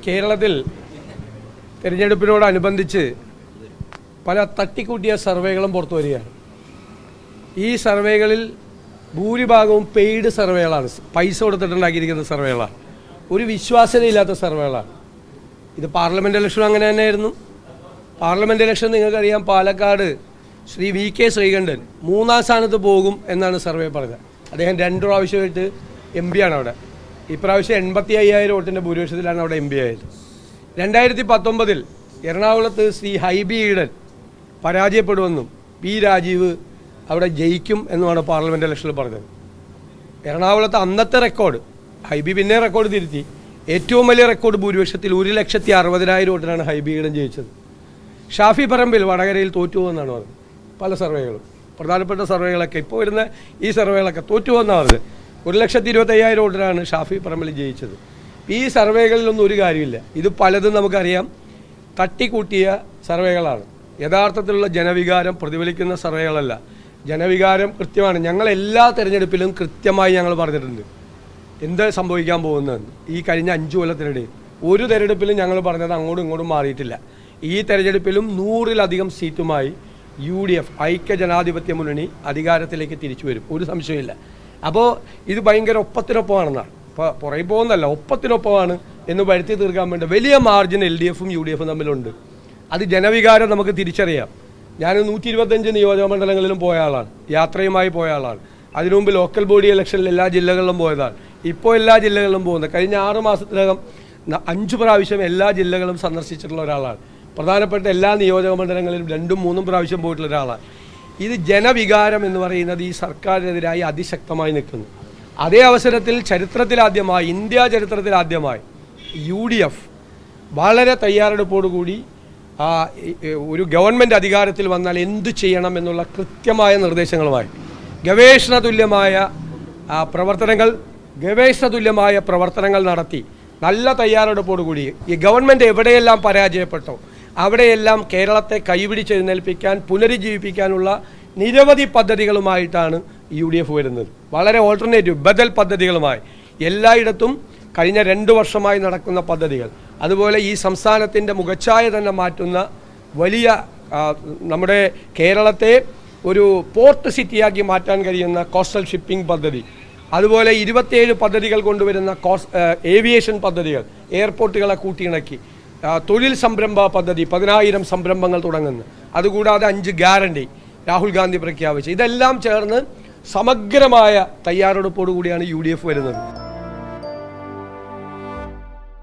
കേരളത്തിൽ തിരഞ്ഞെടുപ്പിനോടനുബന്ധിച്ച് പല തട്ടിക്കൂട്ടിയ സർവേകളും പുറത്തു വരികയാണ്. ഈ സർവേകളിൽ ഭൂരിഭാഗവും പെയ്ഡ് സർവേകളാണ്, പൈസ കൊടുത്തിട്ടുണ്ടാക്കിയിരിക്കുന്ന സർവേകളാണ്, ഒരു വിശ്വാസ്യതയില്ലാത്ത സർവേകളാണ്. ഇത് പാർലമെൻറ്റ് ഇലക്ഷൻ അങ്ങനെ തന്നെയായിരുന്നു. പാർലമെൻറ്റ് ഇലക്ഷൻ നിങ്ങൾക്കറിയാം, പാലക്കാട് ശ്രീ VK ശ്രീകണ്ഠൻ 3ാം സ്ഥാനത്ത് പോകും എന്നാണ് സർവേ പറഞ്ഞത്. അദ്ദേഹം 2 പ്രാവശ്യമായിട്ട് MP ആണ് അവിടെ. ഇപ്രാവശ്യം 85,000 വോട്ടിൻ്റെ ഭൂരിപക്ഷത്തിലാണ് അവിടെ MP ആയത്. 2019 എറണാകുളത്ത് ശ്രീ ഹൈബി ഈഡൻ പരാജയപ്പെടുമെന്നും P രാജീവ് അവിടെ ജയിക്കും എന്നുമാണ് പാർലമെൻറ്റ് ഇലക്ഷനിൽ പറഞ്ഞത്. എറണാകുളത്ത് അന്നത്തെ റെക്കോർഡ്, ഹൈബി പിന്നെ റെക്കോർഡ് തിരുത്തി, ഏറ്റവും വലിയ റെക്കോർഡ് ഭൂരിപക്ഷത്തിൽ 1,60,60,000 വോട്ടിനാണ് ഹൈബി ഈഡൻ ജയിച്ചത്. ഷാഫി പറമ്പിൽ വടകരയിൽ തോറ്റുപോകുമെന്നാണ് പറഞ്ഞത്. പല സർവേകളും, പ്രധാനപ്പെട്ട സർവേകളൊക്കെ, ഇപ്പോൾ വരുന്ന ഈ സർവേകളൊക്കെ തോറ്റുപോകുന്നാണ് പറഞ്ഞത്. 1,25,000 വോട്ടിനാണ് ഷാഫി പറമ്പിൽ ജയിച്ചത്. ഈ സർവേകളിലൊന്നും ഒരു കാര്യമില്ല. ഇത് പലതും നമുക്കറിയാം തട്ടിക്കൂട്ടിയ സർവേകളാണ്. യഥാർത്ഥത്തിലുള്ള ജനവികാരം പ്രതിഫലിക്കുന്ന സർവേകളല്ല. ജനവികാരം കൃത്യമാണ്. ഞങ്ങൾ എല്ലാ തിരഞ്ഞെടുപ്പിലും കൃത്യമായി ഞങ്ങൾ പറഞ്ഞിട്ടുണ്ട് എന്ത് സംഭവിക്കാൻ പോകുന്നതെന്ന്. ഈ കഴിഞ്ഞ 5 കൊല്ലത്തിനിടയിൽ ഒരു തിരഞ്ഞെടുപ്പിലും ഞങ്ങൾ പറഞ്ഞത് അങ്ങോട്ടും ഇങ്ങോട്ടും മാറിയിട്ടില്ല. ഈ തെരഞ്ഞെടുപ്പിലും 100-ലധികം സീറ്റുമായി UDF ഐക്യ ജനാധിപത്യ മുന്നണി അധികാരത്തിലേക്ക് തിരിച്ചു വരും, ഒരു സംശയമില്ല. അപ്പോൾ ഇത് ഭയങ്കര ഒപ്പത്തിനൊപ്പമാണെന്നാണ്, ഇപ്പോൾ പുറകെ പോകുന്നല്ല, ഒപ്പത്തിനൊപ്പമാണ് എന്ന് വരുത്തി തീർക്കാൻ വേണ്ടി വലിയ മാർജിൻ LDFും UDFും തമ്മിലുണ്ട്. അത് ജനവികാരം നമുക്ക് തിരിച്ചറിയാം. ഞാൻ 125 നിയോജകമണ്ഡലങ്ങളിലും പോയ ആളാണ്, യാത്രയുമായി പോയ ആളാണ്. അതിനു മുമ്പ് ലോക്കൽ ബോഡി ഇലക്ഷനിൽ എല്ലാ ജില്ലകളിലും പോയതാണ്. ഇപ്പോൾ എല്ലാ ജില്ലകളിലും പോകുന്നത്. കഴിഞ്ഞ 6 മാസത്തിനകം 5 പ്രാവശ്യം എല്ലാ ജില്ലകളും സന്ദർശിച്ചിട്ടുള്ള ഒരാളാണ്. പ്രധാനപ്പെട്ട എല്ലാ നിയോജകമണ്ഡലങ്ങളിലും 2ഉം 3ഉം പ്രാവശ്യം പോയിട്ടുള്ള ഒരാളാണ്. ഇത് ജനവികാരം എന്ന് പറയുന്നത് ഈ സർക്കാരിനെതിരായി അതിശക്തമായി നിൽക്കുന്നു. അതേ അവസരത്തിൽ ചരിത്രത്തിലാദ്യമായി, ഇന്ത്യ ചരിത്രത്തിലാദ്യമായി UDF വളരെ തയ്യാറെടുപ്പോടുകൂടി ഒരു ഗവൺമെൻറ് അധികാരത്തിൽ വന്നാൽ എന്തു ചെയ്യണം എന്നുള്ള കൃത്യമായ നിർദ്ദേശങ്ങളുമായി ഗവേഷണ തുല്യമായ പ്രവർത്തനങ്ങൾ നടത്തി നല്ല തയ്യാറെടുപ്പോടുകൂടി ഈ ഗവൺമെൻറ് എവിടെയെല്ലാം പരാജയപ്പെട്ടോ അവിടെയെല്ലാം കേരളത്തെ കൈപിടിച്ചെഴുന്നേൽപ്പിക്കാൻ, പുനരുജ്ജീവിപ്പിക്കാനുള്ള നിരവധി പദ്ധതികളുമായിട്ടാണ് UDF വരുന്നത്. വളരെ ഓൾട്ടർനേറ്റീവ് ബദൽ പദ്ധതികളുമായി എല്ലായിടത്തും കഴിഞ്ഞ 2 വർഷമായി നടക്കുന്ന പദ്ധതികൾ. അതുപോലെ ഈ സംസ്ഥാനത്തിൻ്റെ മുഖച്ഛായ തന്നെ മാറ്റുന്ന വലിയ, നമ്മുടെ കേരളത്തെ ഒരു പോർട്ട് സിറ്റിയാക്കി മാറ്റാൻ കഴിയുന്ന കോസ്റ്റൽ ഷിപ്പിംഗ് പദ്ധതി, അതുപോലെ 27 പദ്ധതികൾ കൊണ്ടുവരുന്ന ഏവിയേഷൻ പദ്ധതികൾ, എയർപോർട്ടുകളെ കൂട്ടിയിണക്കി, തൊഴിൽ സംരംഭ പദ്ധതി 10,000 സംരംഭങ്ങൾ തുടങ്ങുന്നു. അതുകൂടാതെ 5 ഗ്യാരണ്ടി രാഹുൽ ഗാന്ധി പ്രഖ്യാപിച്ചു. ഇതെല്ലാം ചേർന്ന് സമഗ്രമായ തയ്യാറെടുപ്പോടു കൂടിയാണ് UDF വരുന്നത്.